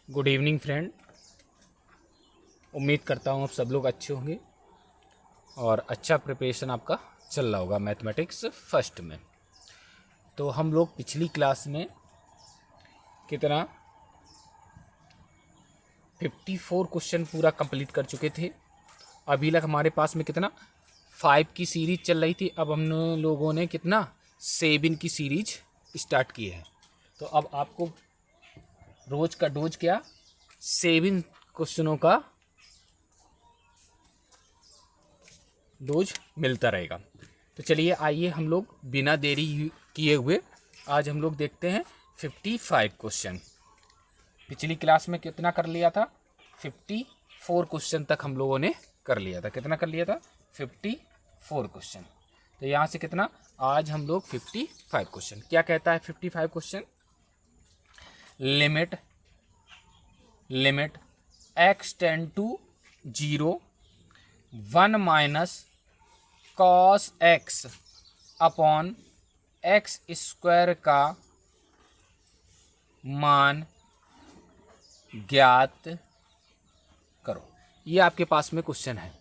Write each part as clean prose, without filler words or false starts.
Good evening friend. उम्मीद करता हूँ आप सब लोग अच्छे होंगे और अच्छा प्रिपरेशन आपका चल रहा होगा मैथमेटिक्स फर्स्ट में। तो हम लोग पिछली क्लास में कितना 54 क्वेश्चन पूरा कंप्लीट कर चुके थे। अभी तक हमारे पास में कितना 5 की सीरीज चल रही थी। अब हम लोगों ने कितना 7 की सीरीज स्टार्ट की है। तो अब आपको रोज का डोज क्या 7 क्वेश्चनों का डोज मिलता रहेगा। तो चलिए आइए हम लोग बिना देरी किए हुए आज हम लोग देखते हैं 55 क्वेश्चन। पिछली क्लास में कितना कर लिया था 54 क्वेश्चन तक हम लोगों ने कर लिया था। कितना कर लिया था 54 क्वेश्चन। तो यहाँ से कितना आज हम लोग 55 क्वेश्चन। क्या कहता है 55 question, limit x tend to 0 1 minus cos x upon x square का मान ज्ञात करो। ये आपके पास में क्वेश्चन है।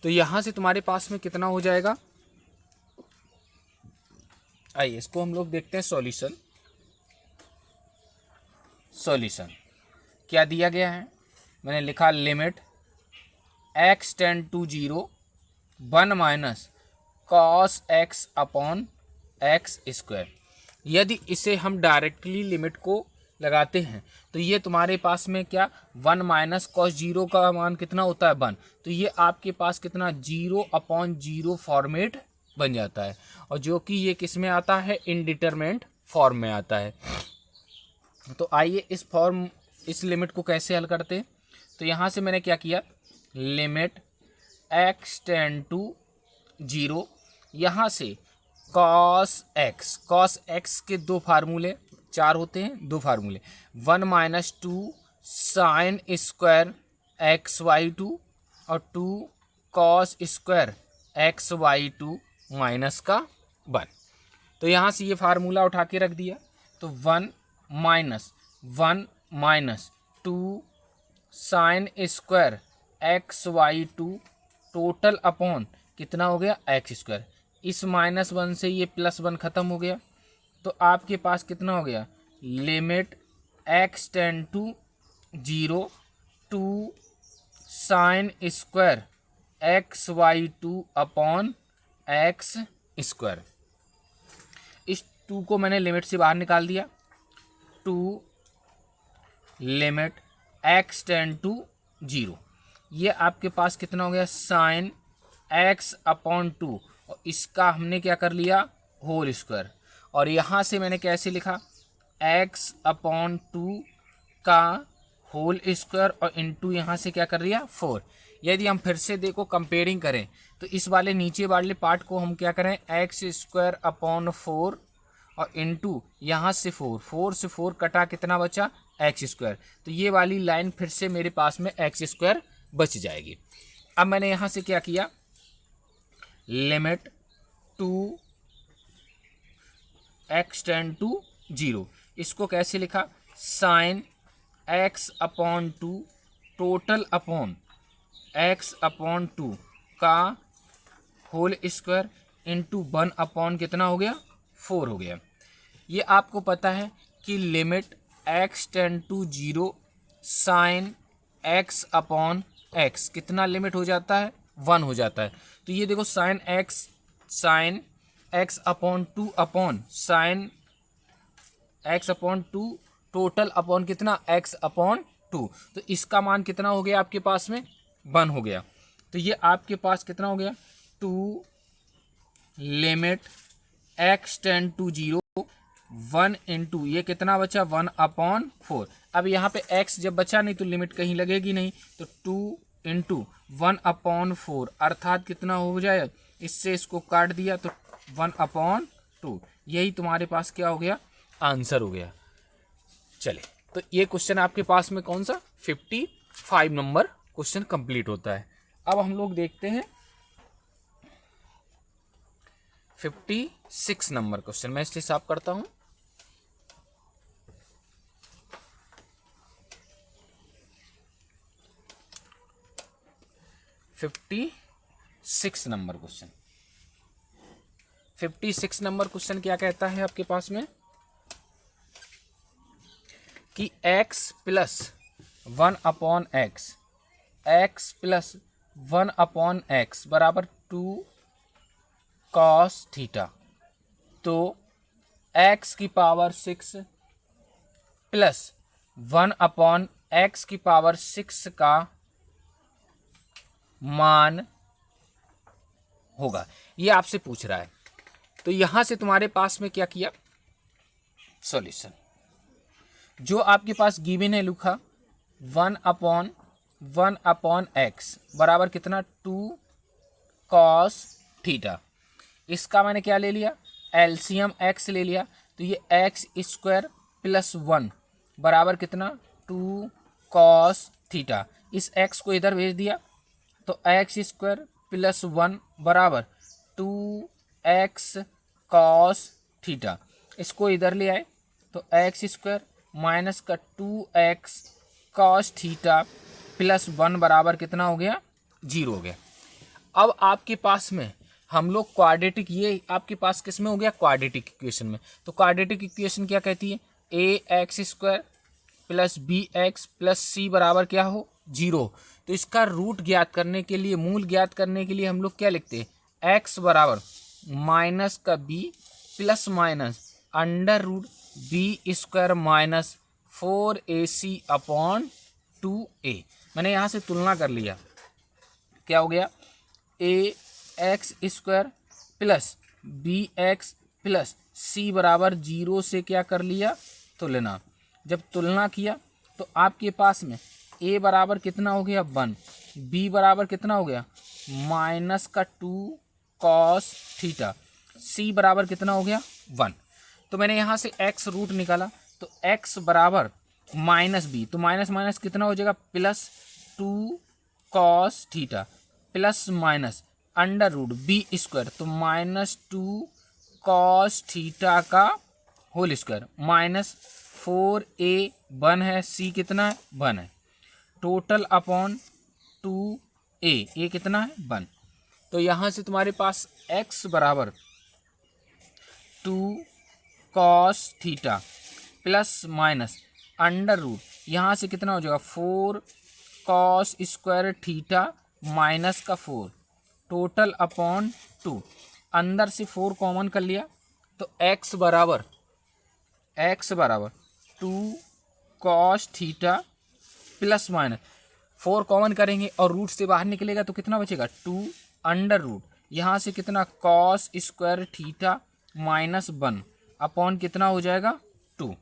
तो यहां से तुम्हारे पास में कितना हो जाएगा, आइए इसको हम लोग देखते हैं सॉल्यूशन। क्या दिया गया है, मैंने लिखा limit x tend to 0 1 minus cos x upon x square. यदि इसे हम डायरेक्टली लिमिट को लगाते हैं तो ये तुम्हारे पास में क्या 1 माइनस कॉस 0 का मान कितना होता है 1। तो ये आपके पास कितना 0/0 फॉर्मेट बन जाता है, और जो कि ये किस में आता है इनडिटरमिनेट फॉर्म में आता है। तो आइए इस लिमिट को कैसे हल करते हैं। तो यहाँ से मैंने क्या किया, लिमिट x टेंड टू 0, यहाँ से cos x के दो फार्मूले 4 होते हैं, दो फार्मूले 1 माइनस 2 साइन स्क्वायर XY2 और 2 कॉस स्क्वायर XY2 माइनस का 1। तो यहाँ से ये फार्मूला उठा के रख दिया। तो 1 minus 2 sine square XY2 total upon कितना हो गया एक्स स्क्वायर। इस -1 से ये +1 खत्म हो गया। तो आपके पास कितना हो गया, limit x tend to 0 2 sine square XY2 upon x square. इस 2 को मैंने लिमिट से बाहर निकाल दिया। 2 लिमिट x टेंड टू 0, ये आपके पास कितना हो गया साइन x अपॉन 2, और इसका हमने क्या कर लिया होल स्क्वायर। और यहाँ से मैंने कैसे लिखा x अपॉन 2 का होल स्क्वायर और इंटू यहाँ से क्या कर दिया 4। यदि हम फिर से देखो कंपेयरिंग करें तो इस वाले नीचे वाले पार्ट को हम क्या करें एक्स स्क्वायर अपॉन 4 और इंटू यहाँ से 4 से 4 कटा कितना बचा एक्स स्क्वायर। तो ये वाली लाइन फिर से मेरे पास में एक्स स्क्वायर बच जाएगी। अब मैंने यहाँ से क्या किया, लिमिट 2 x टेंड टू 0, इसको कैसे लिखा sine x upon 2 total upon x upon 2 का होल स्क्वायर इंटू 1 अपॉन कितना हो गया 4 हो गया। ये आपको पता है कि limit x tend to 0 sine x upon x कितना लिमिट हो जाता है 1 हो जाता है। तो ये देखो sine x upon 2 upon sine x upon 2 total upon कितना x अपॉन 2। तो इसका मान कितना हो गया आपके पास में 1 हो गया। तो ये आपके पास कितना हो गया 2 limit x tend to 0 1 into ये कितना बचा 1 अपॉन 4। अब यहाँ पे x जब बचा नहीं तो लिमिट कहीं लगेगी नहीं, तो 2 इंटू 1 अपॉन 4 अर्थात कितना हो जाए, इससे इसको काट दिया तो 1 अपॉन 2। यही तुम्हारे पास क्या हो गया आंसर हो गया। चले तो ये क्वेश्चन आपके पास में कौन सा 55 नंबर क्वेश्चन कंप्लीट होता है। अब हम लोग देखते हैं 56 नंबर क्वेश्चन। मैं इसलिए साफ करता हूं। 56 नंबर क्वेश्चन। 56 नंबर क्वेश्चन क्या कहता है आपके पास में कि x plus 1/x, x plus 1/x बराबर 2 cos थीटा। तो x की पावर 6 प्लस 1/x की पावर 6 का मान होगा, ये आपसे पूछ रहा है। तो यहां से तुम्हारे पास में क्या किया, सॉल्यूशन जो आपके पास गिवन है लिखा 1/x बराबर कितना 2 cos थीटा। इसका मैंने क्या ले लिया, एलसीएम x ले लिया। तो ये x स्क्वायर प्लस 1 बराबर कितना 2 cos थीटा। इस x को इधर भेज दिया तो x स्क्वायर प्लस 1 बराबर 2x cos थीटा। इसको इधर ले आए तो x स्क्वायर माइनस का 2x cos थीटा प्लस 1 बराबर कितना हो गया 0 हो गया। अब आपके पास में हम लोग क्वाड्रेटिक, ये आपके पास किस में हो गया क्वाड्रेटिक इक्वेशन में। तो क्वाड्रेटिक इक्वेशन क्या कहती है, ax square plus bx plus c बराबर क्या हो 0। तो इसका रूट ज्ञात करने के लिए, मूल ज्ञात करने के लिए हम लोग क्या लिखते हैं, x बराबर माइनस का b plus minus under root b square minus 4ac upon 2a। मैंने यहाँ से तुलना कर लिया, क्या हो गया ax square plus bx plus c बराबर 0 से क्या कर लिया तुलना। जब तुलना किया तो आपके पास में a बराबर कितना हो गया 1, b बराबर कितना हो गया माइनस का 2 cos थीटा, c बराबर कितना हो गया 1। तो मैंने यहाँ से x रूट निकाला तो x बराबर माइनस b, तो माइनस माइनस कितना हो जाएगा plus 2 cos theta plus minus under root b square, तो माइनस 2 cos थीटा का होल स्क्वायर माइनस 4a 1 है, c कितना है 1 है, टोटल अपॉन 2a, a कितना है 1। तो यहाँ से तुम्हारे पास x बराबर 2 cos theta plus minus under root, यहाँ से कितना हो जाएगा 4 cos स्क्वायर थीटा माइनस का 4 टोटल अपॉन 2। अंदर से 4 कॉमन कर लिया तो x बराबर 2 cos theta plus minus 4 common करेंगे और रूट से बाहर निकलेगा तो कितना बचेगा 2 अंडर रूट, यहाँ से कितना cos square theta minus 1 upon कितना हो जाएगा 2।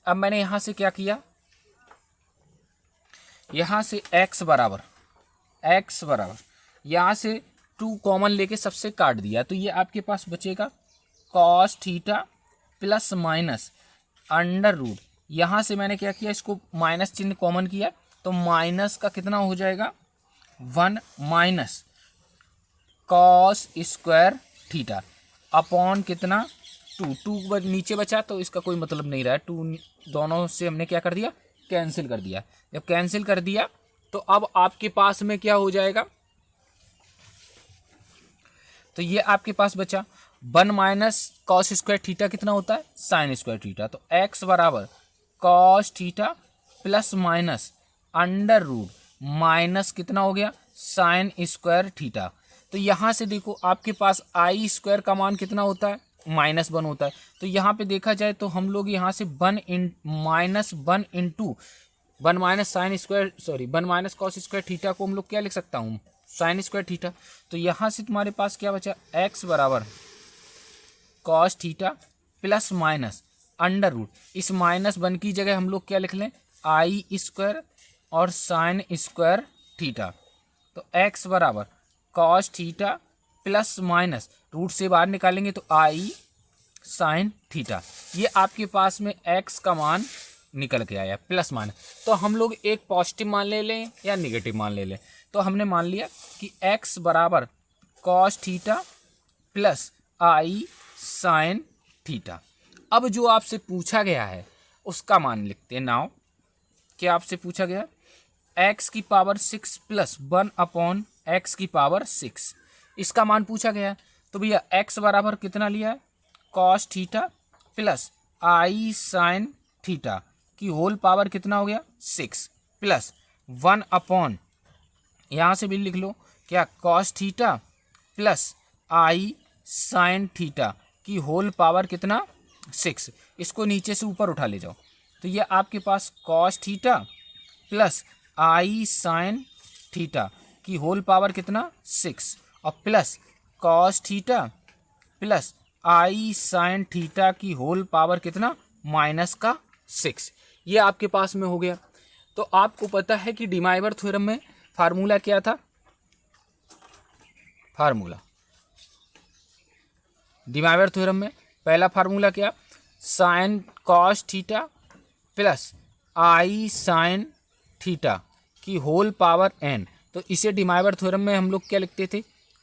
अब मैंने यहाँ से क्या किया, यहाँ से x बराबर यहाँ से 2 कॉमन लेके सबसे काट दिया तो ये आपके पास बचेगा cos theta plus minus under root, यहाँ से मैंने क्या किया इसको माइनस चिन्ह कॉमन किया तो माइनस का कितना हो जाएगा 1 minus cos square theta upon कितना 2 नीचे बचा तो इसका कोई मतलब नहीं रहा, 2 दोनों से हमने क्या कर दिया कैंसिल कर दिया। जब कैंसिल कर दिया तो अब आपके पास में क्या हो जाएगा, तो ये आपके पास बचा 1 माइनस कॉस स्क्वायर थीटा कितना होता है साइन स्क्वायर थीटा, तो x बराबर cos theta plus minus under root minus कितना हो गया साइन स्क्वायर थीटा। तो यहाँ से देखो आपके पास आई स्क्वायर का मान कितना होता है -1 होता है। तो यहाँ पे देखा जाए तो हम लोग यहाँ से 1 minus sine square 1 minus cos square theta को हम लोग क्या लिख सकता हूँ साइन स्क्वायर थीटा। तो यहाँ से तुम्हारे पास क्या बचा x बराबर cos theta plus minus under root, इस -1 की जगह हम लोग क्या लिख लें आई स्क्वायर और साइन स्क्वायर थीटा। तो x बराबर cos theta plus minus root से बाहर निकालेंगे तो आई साइन थीटा, ये आपके पास में x का मान निकल के आया प्लस माइनस। तो हम लोग एक पॉजिटिव मान ले लें या निगेटिव मान ले लें, तो हमने मान लिया कि x बराबर कॉस थीटा प्लस आई साइन थीटा। अब जो आपसे पूछा गया है उसका मान लिखते हैं। नाउ क्या आपसे पूछा गया x की पावर 6 प्लस 1 अपॉन एक्स की पावर 6, इसका मान पूछा गया है। तो भैया एक्स बराबर कितना लिया है, कॉस थीटा प्लस आई साइन थीटा की होल पावर कितना हो गया 6 प्लस 1 अपॉन, यहाँ से भी लिख लो क्या, कॉस थीटा प्लस आई साइन थीटा की होल पावर कितना 6, इसको नीचे से ऊपर उठा ले जाओ। तो ये आपके पास कॉस थीटा प्लस आई साइन थीटा की होल पावर कितना 6 और प्लस कॉस थीटा प्लस आई साइन थीटा की होल पावर कितना -6, ये आपके पास में हो गया। तो आपको पता है कि डिमाइवर थ्योरम में फार्मूला क्या था, फार्मूला डिमाइवर थ्योरम में पहला फार्मूला क्या, साइन कॉस थीटा प्लस आई साइन थीटा की होल पावर n। तो इसे डिमाइवर थ्योरम में हम लोग क्या लिखते थे,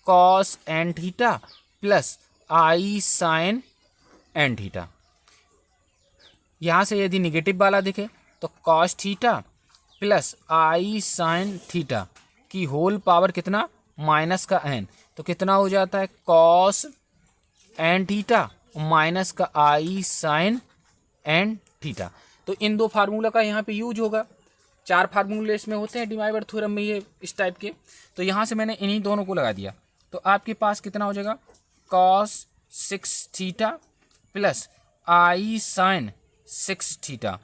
कॉस n थीटा प्लस आई साइन n थीटा। यहाँ से यदि निगेटिव वाला दिखे तो कॉस थीटा प्लस आई साइन थीटा की होल पावर कितना -n, तो कितना हो जाता है कॉस n थीटा माइनस का आई साइन n थीटा। तो इन दो फार्मूला का यहाँ पे यूज होगा। 4 फार्मूले इसमें होते हैं डिमाइवर थ्योरम में ये इस टाइप के। तो यहाँ से मैंने इन्हीं दोनों को लगा दिया। तो आपके पास कितना हो जाएगा, कॉस 6 थीटा प्लस आई साइन 6 थीटा।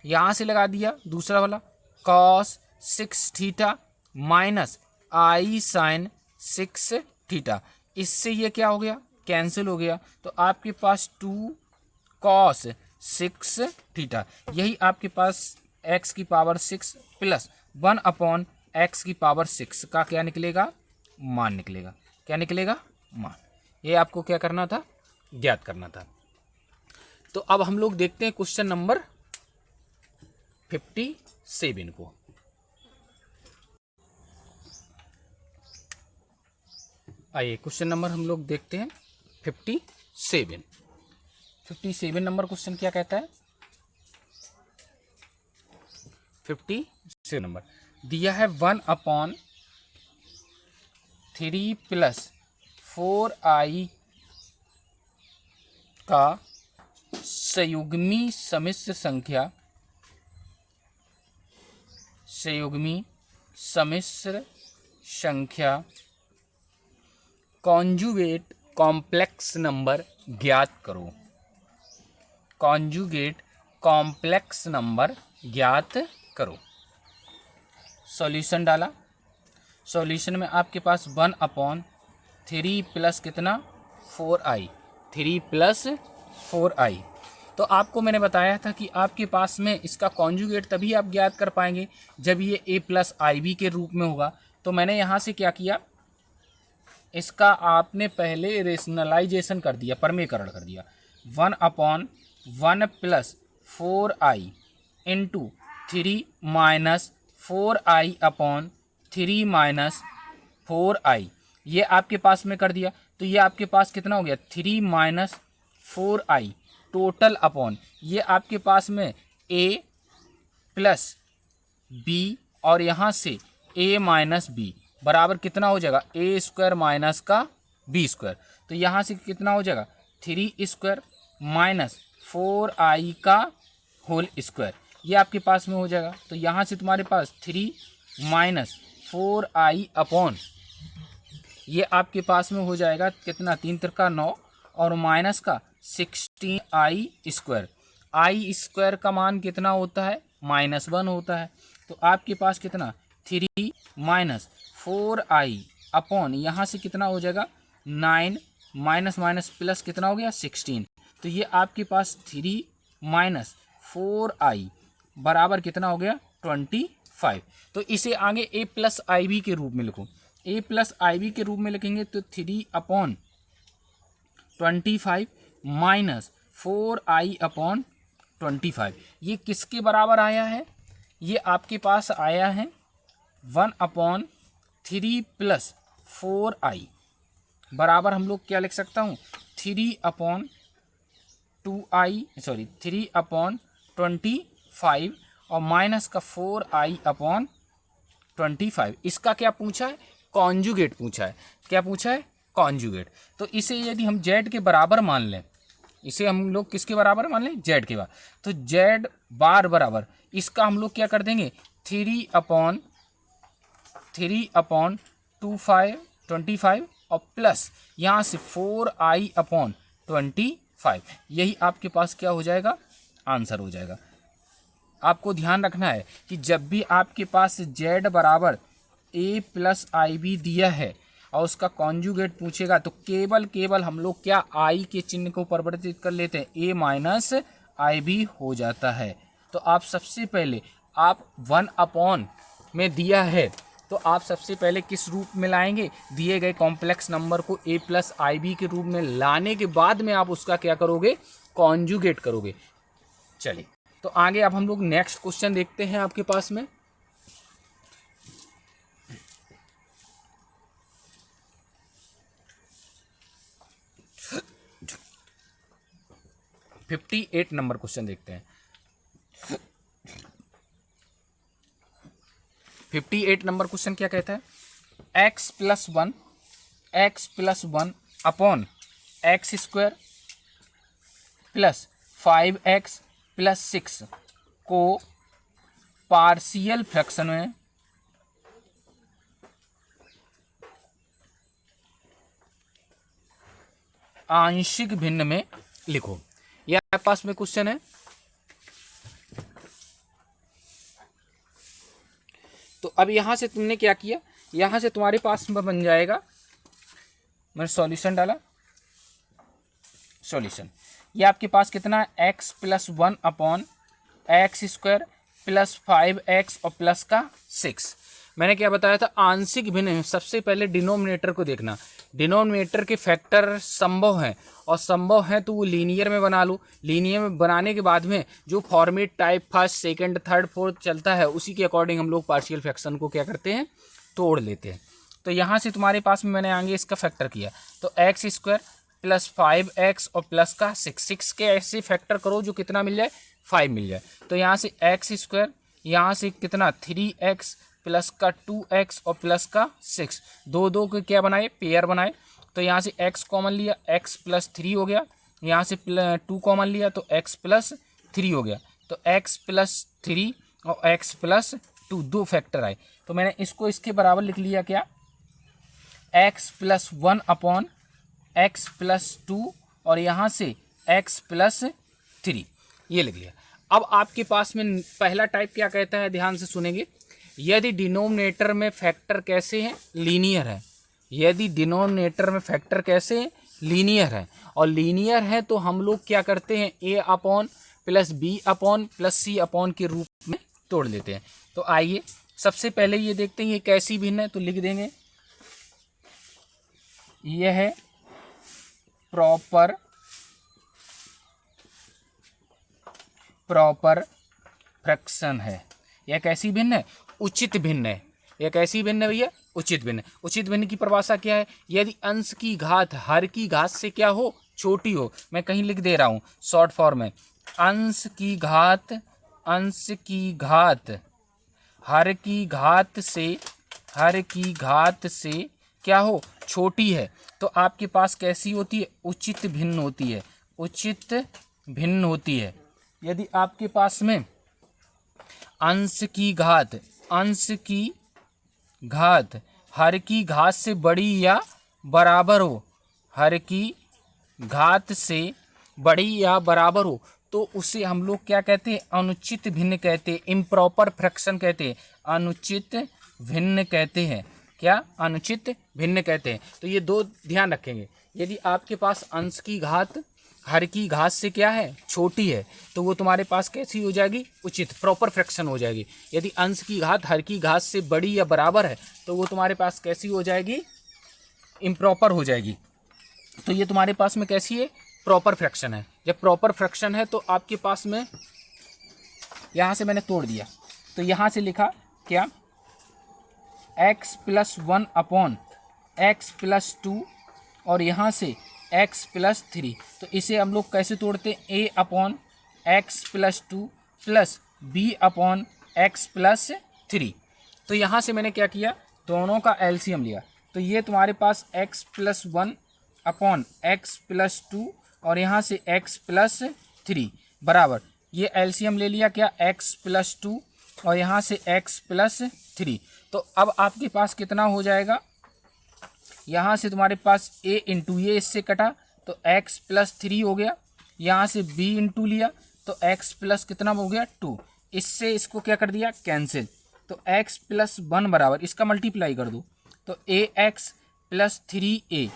यहाँ से लगा दिया दूसरा वाला, कॉस 6 थीटा माइनस आई साइन 6 थीटा। इससे ये क्या हो गया, कैंसिल हो गया। तो आपके पास 2 कॉस 6 थीटा, यही आपके पास x की पावर 6 प्लस 1 अपॉन एक्स की पावर 6 का क्या निकलेगा, मान निकलेगा। क्या निकलेगा, मान। ये आपको क्या करना था, ज्ञात करना था। तो अब हम लोग देखते हैं क्वेश्चन नंबर 57 को। आइए क्वेश्चन नंबर हम लोग देखते हैं 57 नंबर क्वेश्चन क्या कहता है। 57 नंबर दिया है 1/3 प्लस 4i का संयुग्मी सम्मिश्र संख्या कॉन्जुगेट कॉम्प्लेक्स नंबर ज्ञात करो। कॉन्जुगेट कॉम्प्लेक्स नंबर ज्ञात करो। सॉल्यूशन डाला, सॉल्यूशन में आपके पास 1/3 प्लस कितना 4i, 3 प्लस 4i। तो आपको मैंने बताया था कि आपके पास में इसका कॉन्जुगेट तभी आप ज्ञात कर पाएंगे जब ये a प्लस IB के रूप में होगा। तो मैंने यहाँ से क्या किया, इसका आपने पहले रेशनलाइजेशन कर दिया, परमेकरण कर दिया। 1/1 plus 4i into 3 minus 4i upon 3 minus 4i, ये आपके पास में कर दिया। तो ये आपके पास कितना हो गया 3 माइनस 4i टोटल अपॉन, ये आपके पास में a प्लस b और यहाँ से a माइनस b बराबर कितना हो जाएगा a स्क्वायर माइनस का b स्क्वायर। तो यहाँ से कितना हो जाएगा 3 स्क्वायर माइनस 4i का होल स्क्वायर, ये आपके पास में हो जाएगा। तो यहाँ से तुम्हारे पास 3 माइनस 4i अपॉन, ये आपके पास में हो जाएगा कितना 3 त्रिका 9 और माइनस का 16i स्क्वायर। i स्क्वायर का मान कितना होता है -1 होता है। तो आपके पास कितना 3 माइनस 4i अपॉन, यहाँ से कितना हो जाएगा 9 माइनस माइनस प्लस कितना हो गया 16। तो ये आपके पास 3 माइनस 4i बराबर कितना हो गया 25। तो इसे आगे a प्लस IB के रूप में लिखो। a प्लस IB के रूप में लिखेंगे तो 3/25 माइनस 4i अपॉन 25, ये किसके बराबर आया है, ये आपके पास आया है 1/3 प्लस 4i बराबर हम लोग क्या लिख सकता हूँ 3/25 और माइनस का 4i अपॉन 25। इसका क्या पूछा है, कॉन्जुगेट पूछा है। क्या पूछा है? कॉन्जुगेट। तो इसे यदि हम z के बराबर मान लें, इसे हम लोग किसके बराबर मान लें? z के बराबर। तो z बार बराबर इसका हम लोग क्या कर देंगे? 3/25 और प्लस यहाँ से 4i/25। यही आपके पास क्या हो जाएगा? आंसर हो जाएगा। आपको ध्यान रखना है कि जब भी आपके पास z बराबर a+ib दिया है और उसका कॉन्जुगेट पूछेगा तो केवल हम लोग क्या i के चिन्ह को परिवर्तित कर लेते हैं, a-ib हो जाता है। तो आप सबसे पहले आप 1 में दिया है तो आप सबसे पहले किस रूप में लाएंगे? दिए गए कॉम्प्लेक्स नंबर को a+ib के रूप में लाने के बाद में आप उसका क्या करोगे? कॉन्जुगेट करोगे। चलिए तो आगे अब हम लोग नेक्स्ट क्वेश्चन देखते हैं आपके पास में। फिफ्टी 58 नंबर क्वेश्चन देखते हैं। 58 नंबर क्वेश्चन क्या कहता है? x+1 upon x² plus 5x plus 6 को पार्शियल फ्रैक्शन में आंशिक भिन्न में लिखो। यह आपके पास में क्वेश्चन है। तो अब यहां से तुमने क्या किया? यहां से तुम्हारे पास में बन जाएगा, मैंने सॉल्यूशन डाला, सॉल्यूशन ये आपके पास कितना है? x+1 upon x² plus 5x और प्लस का 6। मैंने क्या बताया था? आंशिक भिन्न में सबसे पहले डिनोमिनेटर को देखना। डिनोमिनेटर के फैक्टर संभव हैं और संभव है तो वो लीनियर में बना लो। लीनियर में बनाने के बाद में जो format type first second third fourth चलता है उसी के अकॉर्डिंग हम लोग पार्शियल फ्रैक्शन को क्या करते हैं? तोड़ लेते हैं। तो यहाँ से तुम्हारे पास में मैंने आगे इसका फैक्टर किया तो x² प्लस 5x और प्लस का 6 के ऐसे फैक्टर करो जो कितना मिल जाए? 5 मिल जाए। तो यहाँ से x², यहाँ से कितना 3x प्लस का 2x और प्लस का 6, दो के क्या बनाए? पेयर बनाए। तो यहाँ से x कॉमन लिया, x+3 हो गया। यहाँ से 2 कॉमन लिया तो x+3 हो गया। तो x+3 और x+2 दो फैक्टर आए। तो मैंने इसको इसके बराबर लिख लिया क्या? x+1 अपॉन x+2 और यहाँ से x+3 ये लिख लिया। अब आपके पास में पहला टाइप क्या कहता है? ध्यान से सुनेंगे। यदि डिनोमिनेटर में फैक्टर कैसे हैं? लीनियर है। यदि डिनोमिनेटर में फैक्टर कैसे हैं? लीनियर है। और लीनियर है तो हम लोग क्या करते हैं? a/+ b/+ के रूप में तोड़ लेते हैं। तो आइए सबसे पहले ये देखते हैं ये कैसी भिन्न है। तो लिख देंगे यह है प्रॉपर फ्रैक्शन है। यह कैसी भिन्न है? उचित भिन्न है। यह कैसी भिन्न है भैया? उचित भिन्न। उचित भिन्न की परिभाषा क्या है? यदि अंश की घात हर की घात से क्या हो? छोटी हो। मैं कहीं लिख दे रहा हूं शॉर्ट फॉर्म में, अंश की घात हर की घात से क्या हो? छोटी है। तो आपके पास कैसी होती है? उचित भिन्न होती है। उचित भिन्न होती है। यदि आपके पास में अंश की घात हर की घात से बड़ी या बराबर हो, हर की घात से बड़ी या बराबर हो तो उसे हम लोग क्या कहते हैं? अनुचित भिन्न कहते हैं। इम्प्रॉपर फ्रैक्शन कहते हैं। अनुचित भिन्न कहते हैं। क्या? अनुचित भिन्न कहते हैं। तो ये दो ध्यान रखेंगे। यदि आपके पास अंश की घात हर की घात से क्या है? छोटी है तो वो तुम्हारे पास कैसी हो जाएगी? उचित, प्रॉपर फ्रैक्शन हो जाएगी। यदि अंश की घात हर की घात से बड़ी या बराबर है तो वो तुम्हारे पास कैसी हो जाएगी? इम्प्रॉपर हो जाएगी। तो ये तुम्हारे पास में कैसी है? प्रॉपर फ्रैक्शन है। जब प्रॉपर फ्रैक्शन है तो आपके पास में यहाँ से मैंने तोड़ दिया तो यहाँ से लिखा क्या? x+1 अपॉन x+2 और यहाँ से x+3। तो इसे हम लोग कैसे तोड़ते हैं? a/x+2 plus b/x+3। तो यहाँ से मैंने क्या किया? दोनों का एलसीएम लिया तो ये तुम्हारे पास x plus 1 upon x plus 2 और यहाँ से x प्लस 3 बराबर, ये एलसीएम ले लिया क्या, x प्लस 2 और यहाँ से x प्लस 3। तो अब आपके पास कितना हो जाएगा, यहाँ से तुम्हारे पास a इंटू ये इससे कटा तो x प्लस 3 हो गया, यहाँ से b इंटू लिया तो x प्लस कितना हो गया 2, इससे इसको क्या कर दिया कैंसिल, तो x प्लस 1 बराबर इसका मल्टीप्लाई कर दो तो ax plus 3a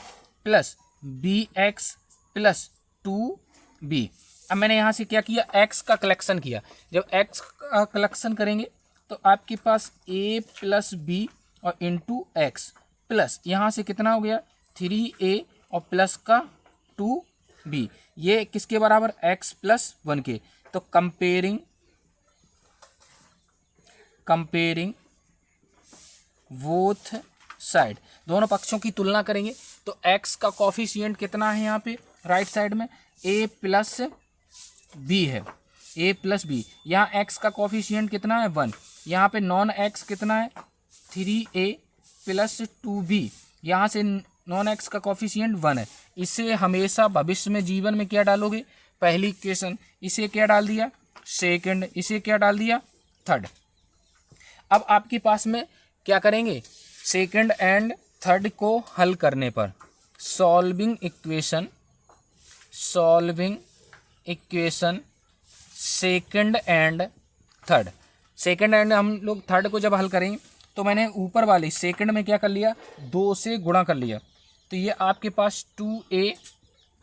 plus bx plus 2b। अब मैंने यहाँ से क्या किया, x का कलेक्शन किया, जब x का कलेक्शन करेंगे तो आपके पास a प्लस b और इंटू एक्स प्लस यहाँ से कितना हो गया 3a और प्लस का 2b, ये किसके बराबर x प्लस 1 के। तो कंपेयरिंग बोथ साइड, दोनों पक्षों की तुलना करेंगे तो x का कॉफिशिएंट कितना है यहाँ पे राइट साइड में a प्लस b है, a प्लस b, यहाँ x का कॉफिशिएंट कितना है 1, यहाँ पे नॉन x कितना है 3a प्लस 2b, यहाँ से नॉन x का कॉफिशिएंट 1 है। इसे हमेशा भविष्य में जीवन में क्या डालोगे, पहली इक्वेशन, इसे क्या डाल दिया सेकंड, इसे क्या डाल दिया थर्ड। अब आपके पास में क्या करेंगे, सेकंड एंड थर्ड को हल करने पर solving equation second and third, second and हम लोग थर्ड को जब हल करेंगे तो मैंने ऊपर वाली सेकंड में क्या कर लिया 2 से गुणा कर लिया, तो ये आपके पास 2a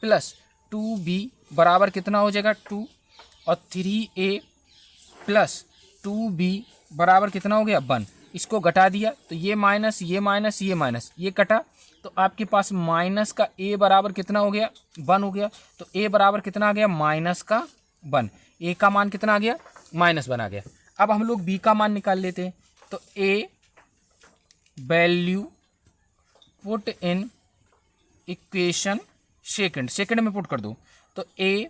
प्लस 2b बराबर कितना हो जाएगा 2 और 3a प्लस 2b बराबर कितना हो गया 1, इसको घटा दिया तो ये माइनस ये माइनस ये माइनस ये कटा, तो आपके पास माइनस का a बराबर कितना हो गया 1 हो गया, तो a बराबर कितना आ गया माइनस का 1, a का मान कितना आ गया -1 आ गया। अब हम लोग b का मान निकाल लेते हैं, तो a value put in equation second में पुट कर दो, तो a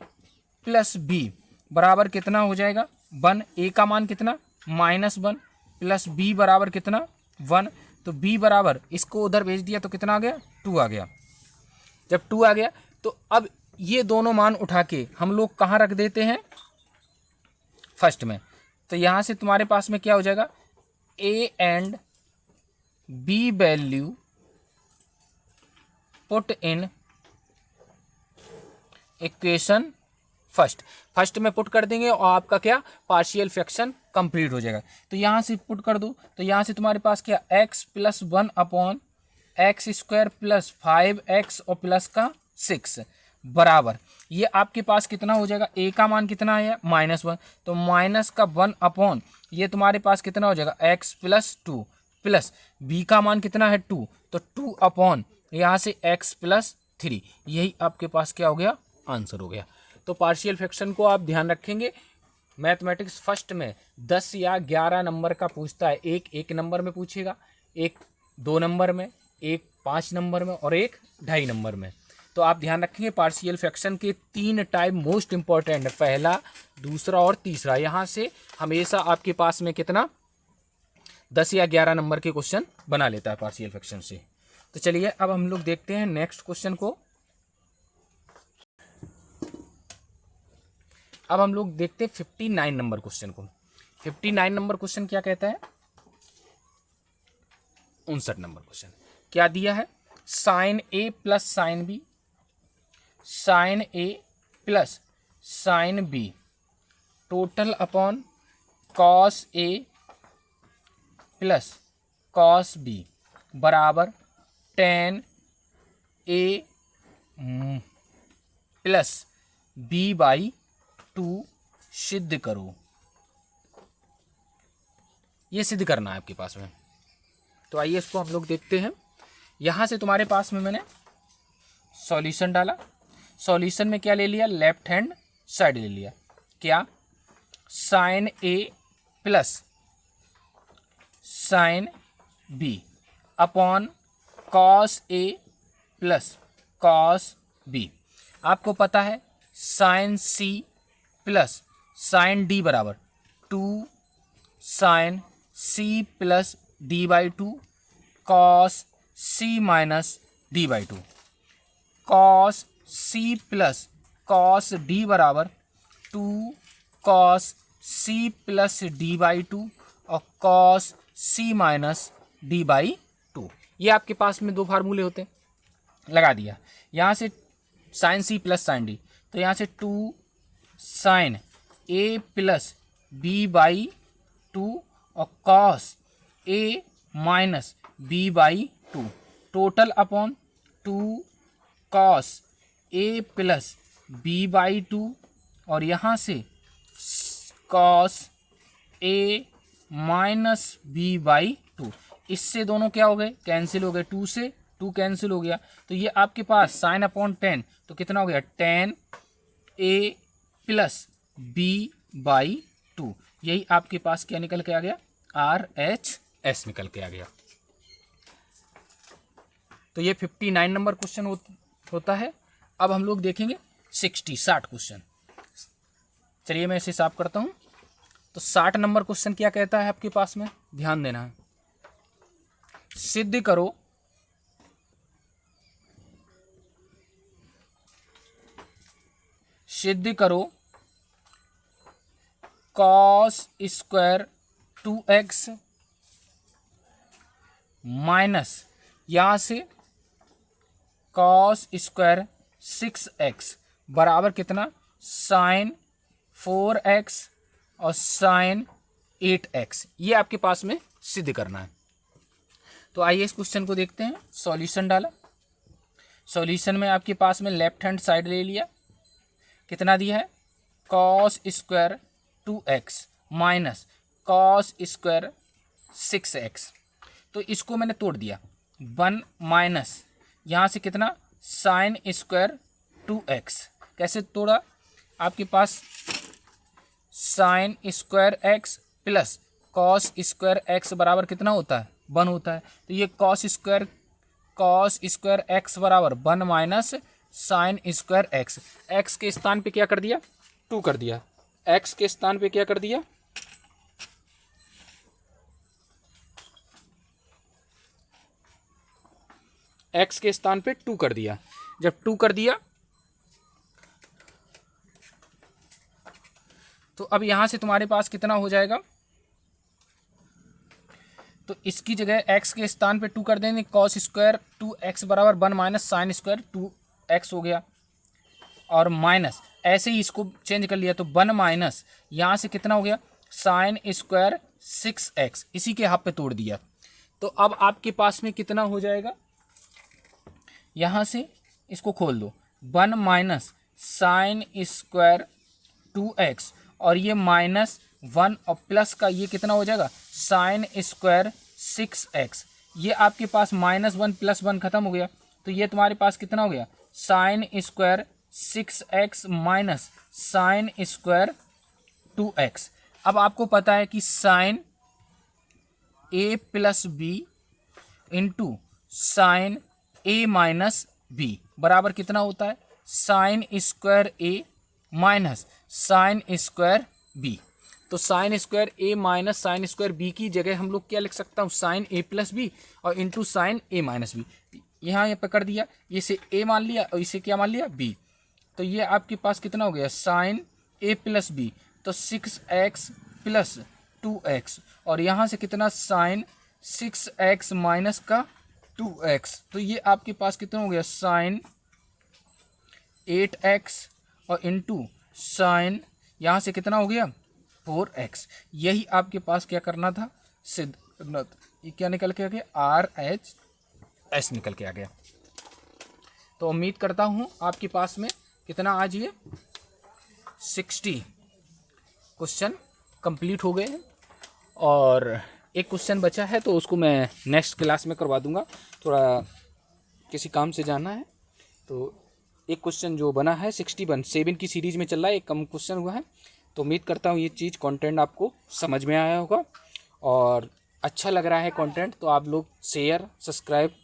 प्लस b बराबर कितना हो जाएगा 1, a का मान कितना -1 प्लस b बराबर कितना 1, तो b बराबर इसको उधर भेज दिया तो कितना आ गया 2 आ गया। जब 2 आ गया तो अब ये दोनों मान उठा के हम लोग कहाँ रख देते हैं फर्स्ट में, तो यहाँ से तुम्हारे पास में क्या हो जाएगा a and b value put in equation first में पुट कर देंगे और आपका क्या पार्शियल फ्रैक्शन कंप्लीट हो जाएगा। तो यहाँ से पुट कर दो तो यहाँ से तुम्हारे पास क्या x plus 1 upon x square plus 5x और प्लस का 6 बराबर, ये आपके पास कितना हो जाएगा, a का मान कितना है -1, तो माइनस का 1 अपॉन ये तुम्हारे पास कितना हो जाएगा x प्लस 2 प्लस b का मान कितना है 2, तो 2 अपॉन यहाँ से x प्लस 3, यही आपके पास क्या हो गया आंसर हो गया। तो पार्शियल फ्रैक्शन को आप ध्यान रखेंगे, मैथमेटिक्स फर्स्ट में 10 या 11 नंबर का पूछता है, एक 1 नंबर में पूछेगा, एक 2 नंबर में, एक 5 नंबर में और एक 2.5 नंबर में। तो आप ध्यान रखेंगे पार्शियल फ्रैक्शन के 3 टाइप मोस्ट इंपॉर्टेंट है, पहला दूसरा और तीसरा, यहाँ से हमेशा आपके पास में कितना 10 या 11 नंबर के क्वेश्चन बना लेता है पार्शियल फ्रैक्शन से। तो चलिए अब हम लोग देखते हैं नेक्स्ट क्वेश्चन को। अब हम लोग देखते हैं 59 नंबर क्वेश्चन को। 59 नंबर क्वेश्चन क्या कहता है, 59 नंबर क्वेश्चन क्या दिया है, sine A plus sine B, sine A plus sine B total upon cos A plus cos B बराबर tan A plus B by 2 सिद्ध करो। ये सिद्ध करना है आपके पास में, तो आइए इसको हम लोग देखते हैं। यहाँ से तुम्हारे पास में मैंने सॉल्यूशन डाला, सॉल्यूशन में क्या ले लिया लेफ्ट हैंड साइड ले लिया, क्या sine A plus sine B upon cos A plus cos B. आपको पता है sine C plus sine D बराबर 2 sine C plus D by 2 cos C minus D by two. Cos C plus cos D बराबर 2 cos C plus D by two और cos C minus D by two. ये आपके पास में दो फार्मूले होते हैं, लगा दिया। यहाँ से sine C plus sine D, तो यहाँ से 2 sine A plus B by two और cos A minus B by two total upon 2 cos A plus B by two और यहाँ से cos A minus B by two. इससे दोनों क्या हो गए, कैंसिल हो गए, 2 से 2 कैंसिल हो गया। तो ये आपके पास साइन अपॉन 10 तो कितना हो गया, 10 ए प्लस बी बाई टू। यही आपके पास क्या निकल के आ गया, RHS निकल के आ गया। तो ये 59 नंबर क्वेश्चन होता है। अब हम लोग देखेंगे 60 क्वेश्चन। चलिए मैं इसे साफ करता हूँ। तो 60 नंबर क्वेश्चन क्या कहता है आपके पास में, ध्यान देना है। सिद्ध करो कॉस स्क्वायर 2x माइनस यहाँ से कॉस स्क्वायर 6x बराबर कितना, साइन 4x और साइन 8x। ये आपके पास में सिद्ध करना है। तो आइए इस क्वेश्चन को देखते हैं। सॉल्यूशन डाला, सॉल्यूशन में आपके पास में लेफ्ट हैंड साइड ले लिया, कितना दिया है, cos square 2x minus cos square 6x। तो इसको मैंने तोड़ दिया, 1 माइनस यहाँ से कितना, साइन स्क्वायर 2x। कैसे तोड़ा, आपके पास sine square x plus cos square x बराबर कितना होता है, 1 होता है। तो ये कॉस स्क्वायर x बराबर 1 minus sine square x। x के स्थान पे क्या कर दिया, 2 कर दिया। x के स्थान पे क्या कर दिया, x के स्थान पे 2 कर दिया। जब 2 कर दिया तो अब यहां से तुम्हारे पास कितना हो जाएगा, तो इसकी जगह x के स्थान पे 2 कर देंगे, कॉस स्क्वायर 2x बराबर 1 माइनस साइन स्क्वायर 2x हो गया। और माइनस ऐसे ही इसको चेंज कर लिया तो 1 माइनस यहाँ से कितना हो गया, साइन स्क्वायर 6x, इसी के हाफ पे तोड़ दिया। तो अब आपके पास में कितना हो जाएगा, यहाँ से इसको खोल दो, 1 माइनस साइन स्क्वायर 2x और ये माइनस 1 और प्लस का ये कितना हो जाएगा, साइन स्क्वायर 6x। ये आपके पास -1 + 1 खत्म हो गया। तो ये तुम्हारे पास कितना हो गया, sine square 6x minus sine square 2x। अब आपको पता है कि sine a plus b into sine a minus b बराबर कितना होता है, sine square a minus sine square b। तो sine square a minus sine square b की जगह हम लोग क्या लिख सकता हूँ, साइन a प्लस बी और into sine a minus b. यहाँ ये पकड़ दिया, ये से a मान लिया और इसे क्या मान लिया, b। तो ये आपके पास कितना हो गया, साइन a प्लस बी, तो 6x प्लस 2x और यहाँ से कितना, साइन 6x माइनस का 2x। तो ये आपके पास कितना हो गया, साइन 8x और इंटू साइन यहाँ से कितना हो गया, 4x। यही आपके पास क्या करना था, सिद्ध करना था। ये क्या निकल के आ गया, RHS निकल के आ गया। तो उम्मीद करता हूँ आपके पास में कितना आज ये 60 क्वेश्चन कंप्लीट हो गए हैं और एक क्वेश्चन बचा है तो उसको मैं नेक्स्ट क्लास में करवा दूंगा। थोड़ा किसी काम से जाना है तो एक क्वेश्चन जो बना है 7 की सीरीज़ में चल रहा है, एक कम क्वेश्चन हुआ है। तो उम्मीद करता हूँ ये चीज़ कंटेंट आपको समझ में आया होगा और अच्छा लग रहा है कंटेंट तो आप लोग शेयर सब्सक्राइब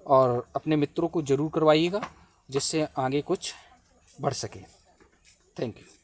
और अपने मित्रों को ज़रूर करवाइएगा जिससे आगे कुछ बढ़ सके। Thank you.